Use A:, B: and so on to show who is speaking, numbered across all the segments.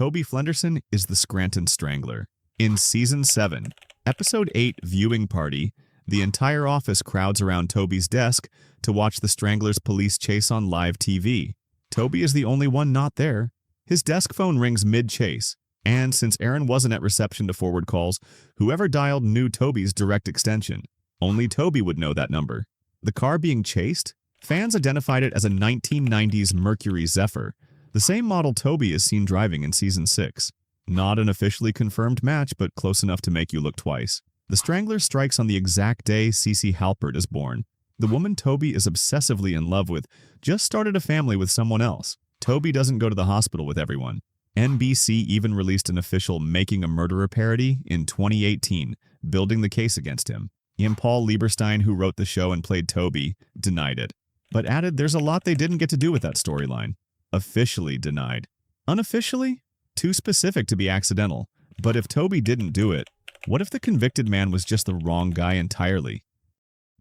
A: Toby Flenderson is the Scranton Strangler. In Season 7, Episode 8 Viewing Party, the entire office crowds around Toby's desk to watch the Strangler's police chase on live TV. Toby is the only one not there. His desk phone rings mid-chase, and since Aaron wasn't at reception to forward calls, whoever dialed knew Toby's direct extension. Only Toby would know that number. The car being chased? Fans identified it as a 1990s Mercury Zephyr, the same model Toby is seen driving in Season 6. Not an officially confirmed match, but close enough to make you look twice. The Strangler strikes on the exact day Cece Halpert is born. The woman Toby is obsessively in love with just started a family with someone else. Toby doesn't go to the hospital with everyone. NBC even released an official Making a Murderer parody in 2018, building the case against him. Paul Lieberstein, who wrote the show and played Toby, denied it, but added there's a lot they didn't get to do with that storyline. Officially denied. Unofficially? Too specific to be accidental. But if Toby didn't do it, what if the convicted man was just the wrong guy entirely?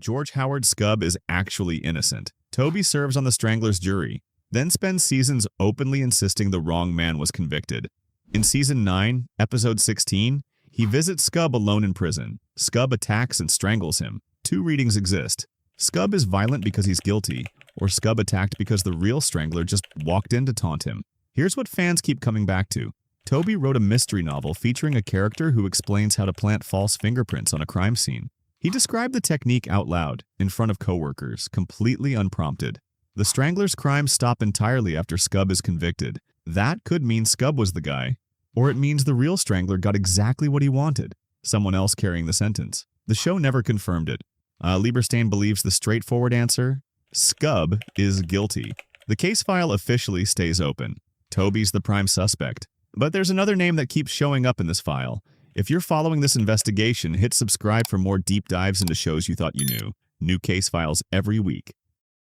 A: George Howard Skub is actually innocent. Toby serves on the Strangler's jury, then spends seasons openly insisting the wrong man was convicted. In Season 9, Episode 16, he visits Skub alone in prison. Skub attacks and strangles him. Two readings exist. Skub is violent because he's guilty, or Skub attacked because the real Strangler just walked in to taunt him. Here's what fans keep coming back to. Toby wrote a mystery novel featuring a character who explains how to plant false fingerprints on a crime scene. He described the technique out loud, in front of coworkers, completely unprompted. The Strangler's crimes stop entirely after Skub is convicted. That could mean Skub was the guy, or it means the real Strangler got exactly what he wanted, someone else carrying the sentence. The show never confirmed it. Lieberstein believes the straightforward answer: Skub is guilty. The case file officially stays open. Toby's the prime suspect. But there's another name that keeps showing up in this file. If you're following this investigation, hit subscribe for more deep dives into shows you thought you knew. New case files every week.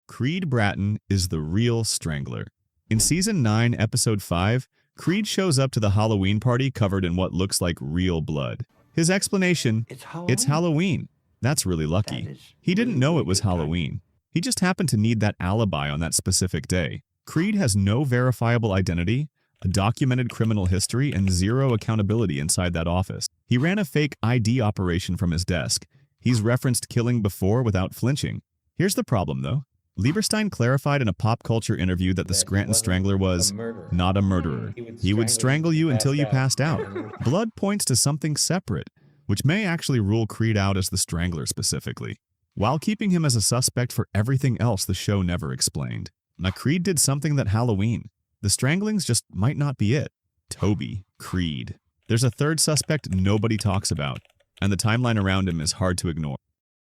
A: Creed Bratton is the real Strangler. In Season 9, Episode 5, Creed shows up to the Halloween party covered in what looks like real blood. His explanation: it's Halloween. That's really lucky. He didn't know it was Halloween. He just happened to need that alibi on that specific day. Creed has no verifiable identity, a documented criminal history, and zero accountability inside that office. He ran a fake ID operation from his desk. He's referenced killing before without flinching. Here's the problem, though. Lieberstein clarified in a pop culture interview that the Scranton Strangler was not a murderer. He would strangle you until you passed out. Blood points to something separate, which may actually rule Creed out as the Strangler specifically, while keeping him as a suspect for everything else the show never explained. Now, Creed did something that Halloween. The stranglings just might not be it. Toby, Creed. There's a third suspect nobody talks about, and the timeline around him is hard to ignore.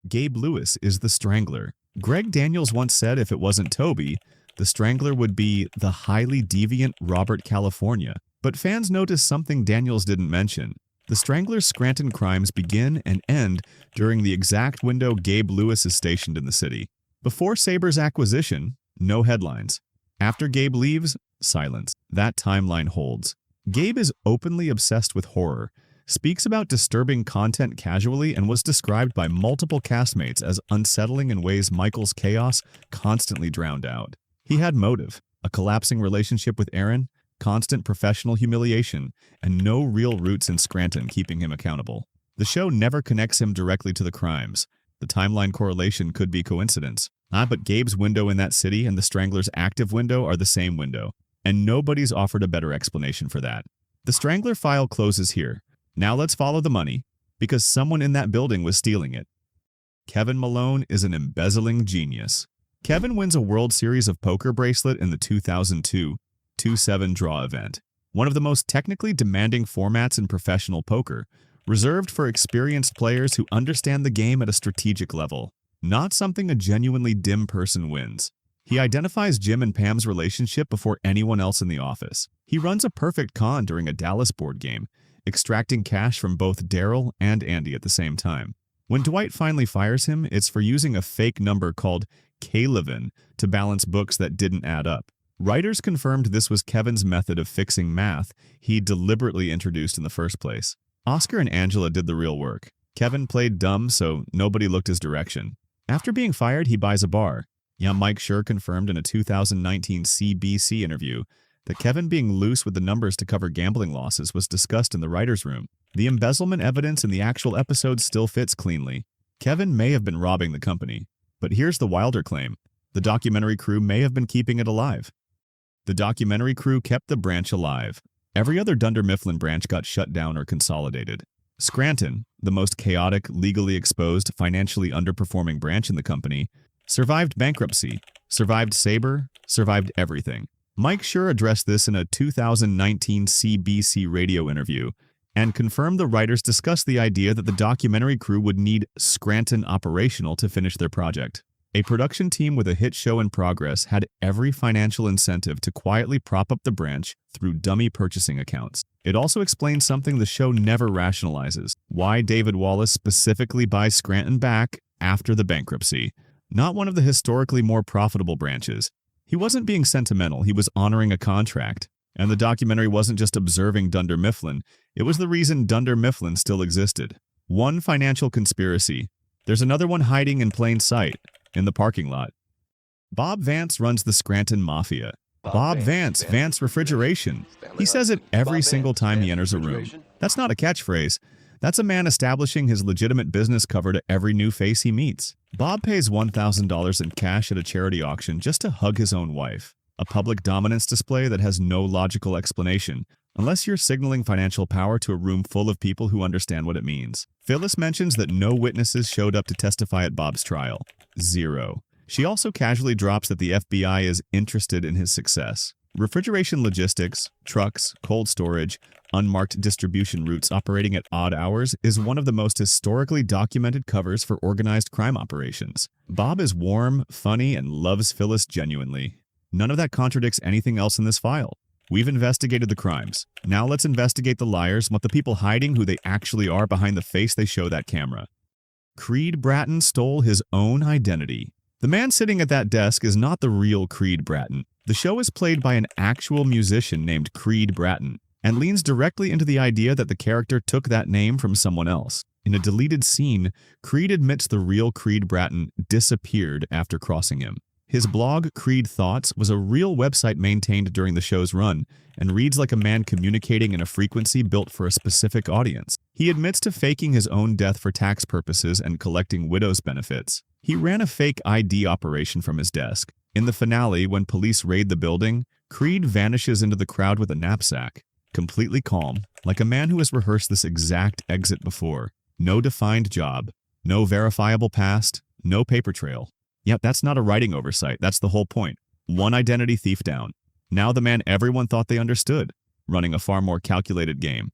A: Gabe Lewis is the Strangler. Greg Daniels once said if it wasn't Toby, the Strangler would be the highly deviant Robert California. But fans noticed something Daniels didn't mention. The Strangler's Scranton crimes begin and end during the exact window Gabe Lewis is stationed in the city. Before Saber's acquisition, no headlines. After Gabe leaves, silence. That timeline holds. Gabe is openly obsessed with horror, speaks about disturbing content casually, and was described by multiple castmates as unsettling in ways Michael's chaos constantly drowned out. He had motive: a collapsing relationship with Aaron, constant professional humiliation, and no real roots in Scranton keeping him accountable. The show never connects him directly to the crimes. The timeline correlation could be coincidence. But Gabe's window in that city and the Strangler's active window are the same window, and nobody's offered a better explanation for that. The Strangler file closes here. Now let's follow the money, because someone in that building was stealing it. Kevin Malone is an embezzling genius. Kevin wins a World Series of Poker bracelet in the 2002 2-7 draw event, one of the most technically demanding formats in professional poker, reserved for experienced players who understand the game at a strategic level. Not something a genuinely dim person wins. He identifies Jim and Pam's relationship before anyone else in the office. He runs a perfect con during a Dallas board game, extracting cash from both Daryl and Andy at the same time. When Dwight finally fires him, it's for using a fake number called K-Levin to balance books that didn't add up. Writers confirmed this was Kevin's method of fixing math he deliberately introduced in the first place. Oscar and Angela did the real work. Kevin played dumb, so nobody looked his direction. After being fired, he buys a bar. Mike Schur confirmed in a 2019 CBC interview that Kevin being loose with the numbers to cover gambling losses was discussed in the writer's room. The embezzlement evidence in the actual episode still fits cleanly. Kevin may have been robbing the company, but here's the wilder claim. The documentary crew may have been keeping it alive. The documentary crew kept the branch alive. Every other Dunder Mifflin branch got shut down or consolidated. Scranton, the most chaotic, legally exposed, financially underperforming branch in the company, survived bankruptcy, survived Sabre, survived everything. Mike Schur addressed this in a 2019 CBC radio interview and confirmed the writers discussed the idea that the documentary crew would need Scranton operational to finish their project. A production team with a hit show in progress had every financial incentive to quietly prop up the branch through dummy purchasing accounts. It also explains something the show never rationalizes: why David Wallace specifically buys Scranton back after the bankruptcy, not one of the historically more profitable branches. He wasn't being sentimental, he was honoring a contract. And the documentary wasn't just observing Dunder Mifflin, it was the reason Dunder Mifflin still existed. One financial conspiracy. There's another one hiding in plain sight, in the parking lot. Bob Vance runs the Scranton Mafia. Bob Vance, Vance Refrigeration. He says it every single time he enters a room. That's not a catchphrase. That's a man establishing his legitimate business cover to every new face he meets. Bob pays $1,000 in cash at a charity auction just to hug his own wife. A public dominance display that has no logical explanation, unless you're signaling financial power to a room full of people who understand what it means. Phyllis mentions that no witnesses showed up to testify at Bob's trial. 0. She also casually drops that the FBI is interested in his success. Refrigeration logistics, trucks, cold storage, unmarked distribution routes operating at odd hours is one of the most historically documented covers for organized crime operations. Bob is warm, funny, and loves Phyllis genuinely. None of that contradicts anything else in this file. We've investigated the crimes. Now let's investigate the liars, what the people hiding who they actually are behind the face they show that camera. Creed Bratton stole his own identity. The man sitting at that desk is not the real Creed Bratton. The show is played by an actual musician named Creed Bratton and leans directly into the idea that the character took that name from someone else. In a deleted scene, Creed admits the real Creed Bratton disappeared after crossing him. His blog, Creed Thoughts, was a real website maintained during the show's run and reads like a man communicating in a frequency built for a specific audience. He admits to faking his own death for tax purposes and collecting widow's benefits. He ran a fake ID operation from his desk. In the finale, when police raid the building, Creed vanishes into the crowd with a knapsack, completely calm, like a man who has rehearsed this exact exit before. No defined job, no verifiable past, no paper trail. Yet that's not a writing oversight, that's the whole point. One identity thief down. Now the man everyone thought they understood, running a far more calculated game.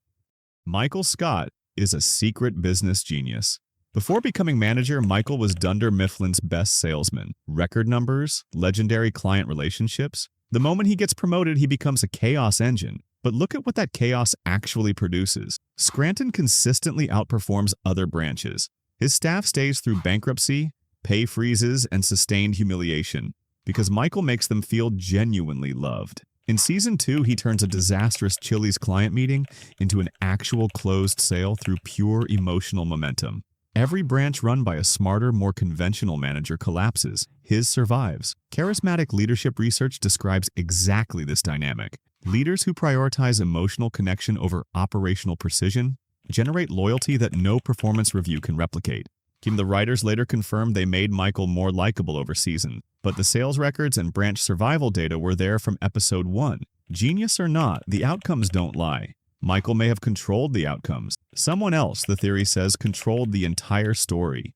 A: Michael Scott is a secret business genius. Before becoming manager, Michael was Dunder Mifflin's best salesman. Record numbers, legendary client relationships. The moment he gets promoted, he becomes a chaos engine. But look at what that chaos actually produces. Scranton consistently outperforms other branches. His staff stays through bankruptcy, pay freezes, and sustained humiliation, because Michael makes them feel genuinely loved. In Season 2, he turns a disastrous Chili's client meeting into an actual closed sale through pure emotional momentum. Every branch run by a smarter, more conventional manager collapses. His survives. Charismatic leadership research describes exactly this dynamic. Leaders who prioritize emotional connection over operational precision generate loyalty that no performance review can replicate. The writers later confirmed they made Michael more likable over season, but the sales records and branch survival data were there from episode 1. Genius or not, the outcomes don't lie. Michael may have controlled the outcomes. Someone else, the theory says, controlled the entire story.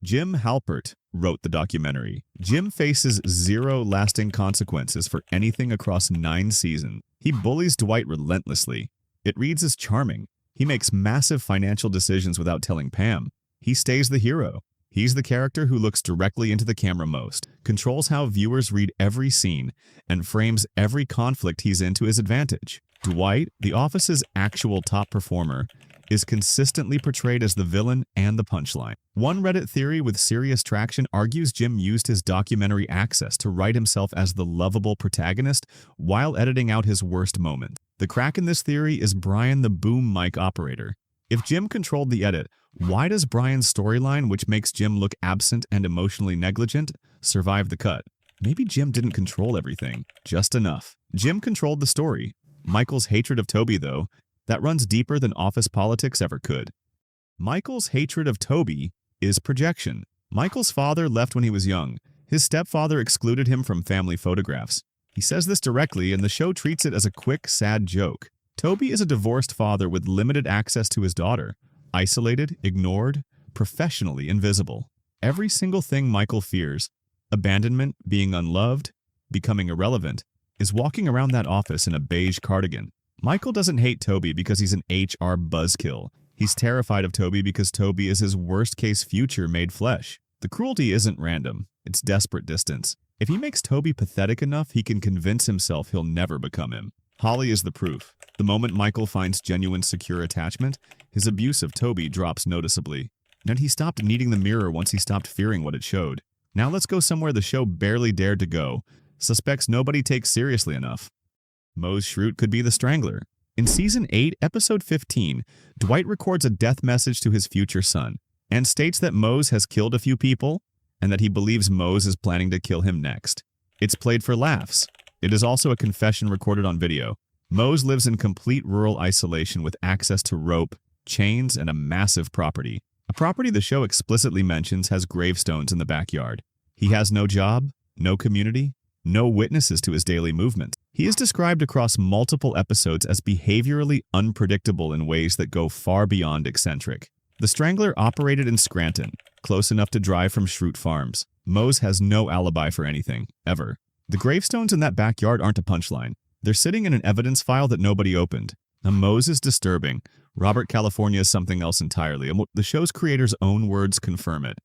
A: Jim Halpert wrote the documentary. Jim faces 0 lasting consequences for anything across 9 seasons. He bullies Dwight relentlessly. It reads as charming. He makes massive financial decisions without telling Pam. He stays the hero. He's the character who looks directly into the camera most, controls how viewers read every scene, and frames every conflict he's in to his advantage. Dwight, the office's actual top performer, is consistently portrayed as the villain and the punchline. One Reddit theory with serious traction argues Jim used his documentary access to write himself as the lovable protagonist while editing out his worst moments. The crack in this theory is Brian the boom mic operator. If Jim controlled the edit, why does Brian's storyline, which makes Jim look absent and emotionally negligent, survive the cut? maybe Jim didn't control everything, just enough. Jim controlled the story. Michael's hatred of Toby, though, that runs deeper than office politics ever could. Michael's hatred of Toby is projection. Michael's father left when he was young. His stepfather excluded him from family photographs. He says this directly, and the show treats it as a quick, sad joke. Toby is a divorced father with limited access to his daughter. Isolated, ignored, professionally invisible. Every single thing Michael fears, abandonment, being unloved, becoming irrelevant, is walking around that office in a beige cardigan. Michael doesn't hate Toby because he's an HR buzzkill. He's terrified of Toby because Toby is his worst-case future made flesh. The cruelty isn't random. It's desperate distance. If he makes Toby pathetic enough, he can convince himself he'll never become him. Holly is the proof. The moment Michael finds genuine secure attachment, his abuse of Toby drops noticeably. And he stopped needing the mirror once he stopped fearing what it showed. Now let's go somewhere the show barely dared to go. Suspects nobody takes seriously enough. Mose Schrute could be the Strangler. In Season 8, Episode 15, Dwight records a death message to his future son and states that Mose has killed a few people and that he believes Mose is planning to kill him next. It's played for laughs. It is also a confession recorded on video. Mose lives in complete rural isolation with access to rope, chains, and a massive property. A property the show explicitly mentions has gravestones in the backyard. He has no job, no community, no witnesses to his daily movements. He is described across multiple episodes as behaviorally unpredictable in ways that go far beyond eccentric. The Strangler operated in Scranton, close enough to drive from Schrute Farms. Mose has no alibi for anything, ever. The gravestones in that backyard aren't a punchline. They're sitting in an evidence file that nobody opened. Now, Mose is disturbing. Robert California is something else entirely, and the show's creators' own words confirm it.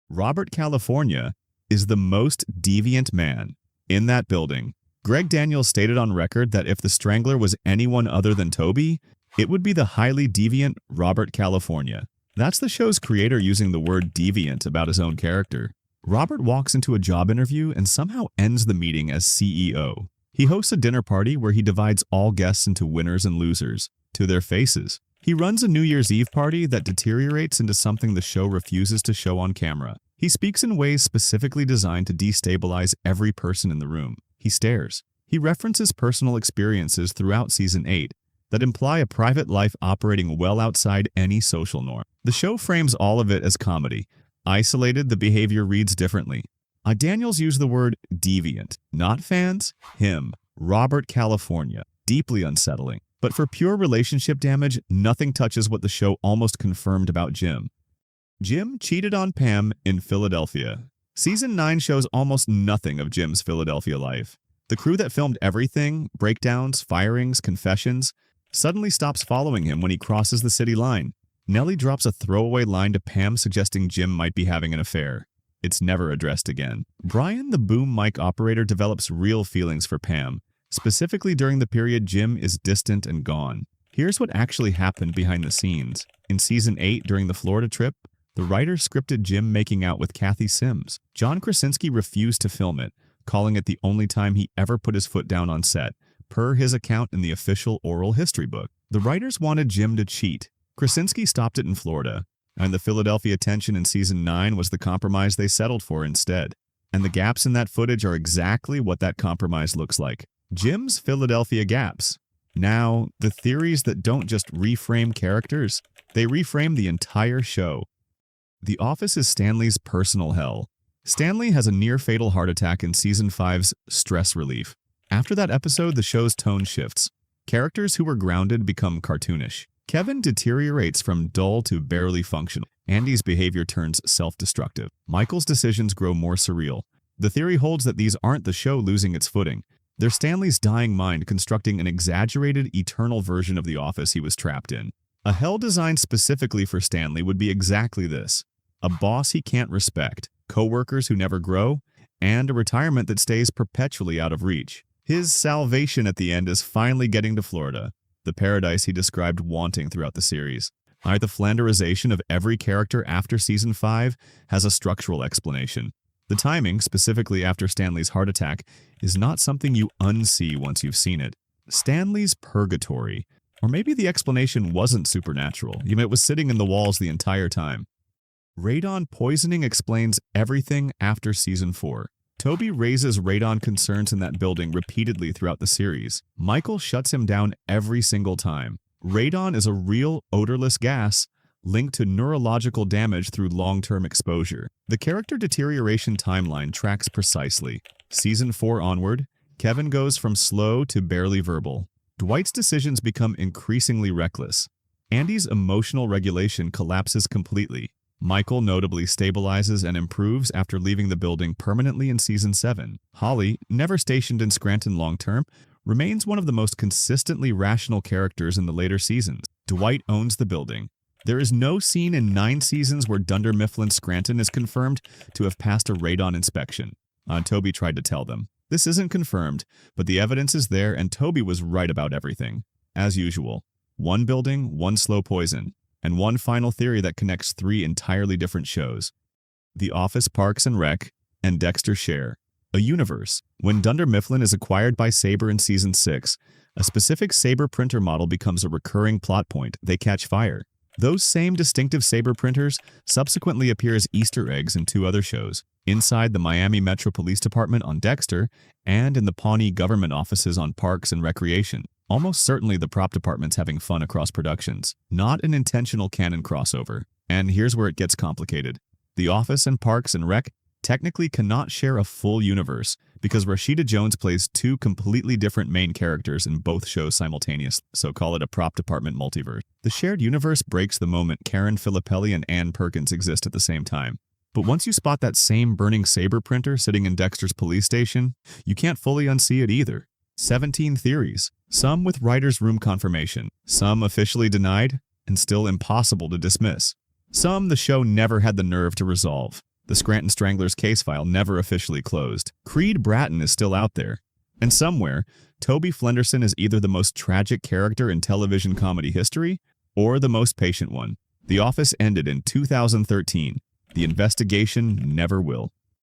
A: Robert California is the most deviant man in that building. Greg Daniels stated on record that if the Strangler was anyone other than Toby, it would be the highly deviant Robert California. That's the show's creator using the word deviant about his own character. Robert walks into a job interview and somehow ends the meeting as CEO. He hosts a dinner party where he divides all guests into winners and losers, to their faces. He runs a New Year's Eve party that deteriorates into something the show refuses to show on camera. He speaks in ways specifically designed to destabilize every person in the room. He stares. He references personal experiences throughout Season 8 that imply a private life operating well outside any social norm. The show frames all of it as comedy. Isolated, the behavior reads differently. Daniels used the word deviant. Not fans, him, Robert California. Deeply unsettling. But for pure relationship damage, nothing touches what the show almost confirmed about Jim. Jim cheated on Pam in Philadelphia. Season 9 shows almost nothing of Jim's Philadelphia life. The crew that filmed everything, breakdowns, firings, confessions, suddenly stops following him when he crosses the city line. Nellie drops a throwaway line to Pam suggesting Jim might be having an affair. It's never addressed again. Brian, the boom mic operator, develops real feelings for Pam, specifically during the period Jim is distant and gone. Here's what actually happened behind the scenes. In Season 8, during the Florida trip, the writers scripted Jim making out with Kathy Sims. John Krasinski refused to film it, calling it the only time he ever put his foot down on set, per his account in the official oral history book. The writers wanted Jim to cheat. Krasinski stopped it in Florida, and the Philadelphia tension in Season 9 was the compromise they settled for instead. And the gaps in that footage are exactly what that compromise looks like. Jim's Philadelphia gaps. Now, the theories that don't just reframe characters, they reframe the entire show. The office is Stanley's personal hell. Stanley has a near-fatal heart attack in Season 5's Stress Relief. After that episode, the show's tone shifts. Characters who were grounded become cartoonish. Kevin deteriorates from dull to barely functional. Andy's behavior turns self-destructive. Michael's decisions grow more surreal. The theory holds that these aren't the show losing its footing. They're Stanley's dying mind constructing an exaggerated, eternal version of the office he was trapped in. A hell designed specifically for Stanley would be exactly this. A boss he can't respect, co-workers who never grow, and a retirement that stays perpetually out of reach. His salvation at the end is finally getting to Florida, the paradise he described wanting throughout the series. The Flenderization of every character after Season 5 has a structural explanation. The timing, specifically after Stanley's heart attack, is not something you unsee once you've seen it. Stanley's purgatory. Or maybe the explanation wasn't supernatural. It was sitting in the walls the entire time. Radon poisoning explains everything after Season 4. Toby raises radon concerns in that building repeatedly throughout the series. Michael shuts him down every single time. Radon is a real, odorless gas linked to neurological damage through long-term exposure. The character deterioration timeline tracks precisely. Season 4 onward, Kevin goes from slow to barely verbal. Dwight's decisions become increasingly reckless. Andy's emotional regulation collapses completely. Michael notably stabilizes and improves after leaving the building permanently in Season 7. Holly, never stationed in Scranton long-term, remains one of the most consistently rational characters in the later seasons. Dwight owns the building. There is no scene in 9 seasons where Dunder Mifflin Scranton is confirmed to have passed a radon inspection. Toby tried to tell them. This isn't confirmed, but the evidence is there and Toby was right about everything. As usual, one building, one slow poison, and one final theory that connects 3 entirely different shows. The Office, Parks and Rec, and Dexter share a universe. When Dunder Mifflin is acquired by Sabre in Season 6, a specific Sabre printer model becomes a recurring plot point. They catch fire. Those same distinctive Sabre printers subsequently appear as Easter eggs in 2 other shows, inside the Miami Metro Police Department on Dexter and in the Pawnee government offices on Parks and Recreation. Almost certainly the prop department's having fun across productions, not an intentional canon crossover. And here's where it gets complicated. The Office and Parks and Rec technically cannot share a full universe because Rashida Jones plays 2 completely different main characters in both shows simultaneously, so call it a prop department multiverse. The shared universe breaks the moment Karen Filippelli and Ann Perkins exist at the same time. But once you spot that same burning Sabre printer sitting in Dexter's police station, you can't fully unsee it either. 17 theories, some with writer's room confirmation, some officially denied and still impossible to dismiss. Some the show never had the nerve to resolve. The Scranton Strangler's case file never officially closed. Creed Bratton is still out there. And somewhere, Toby Flenderson is either the most tragic character in television comedy history or the most patient one. The Office ended in 2013. The investigation never will.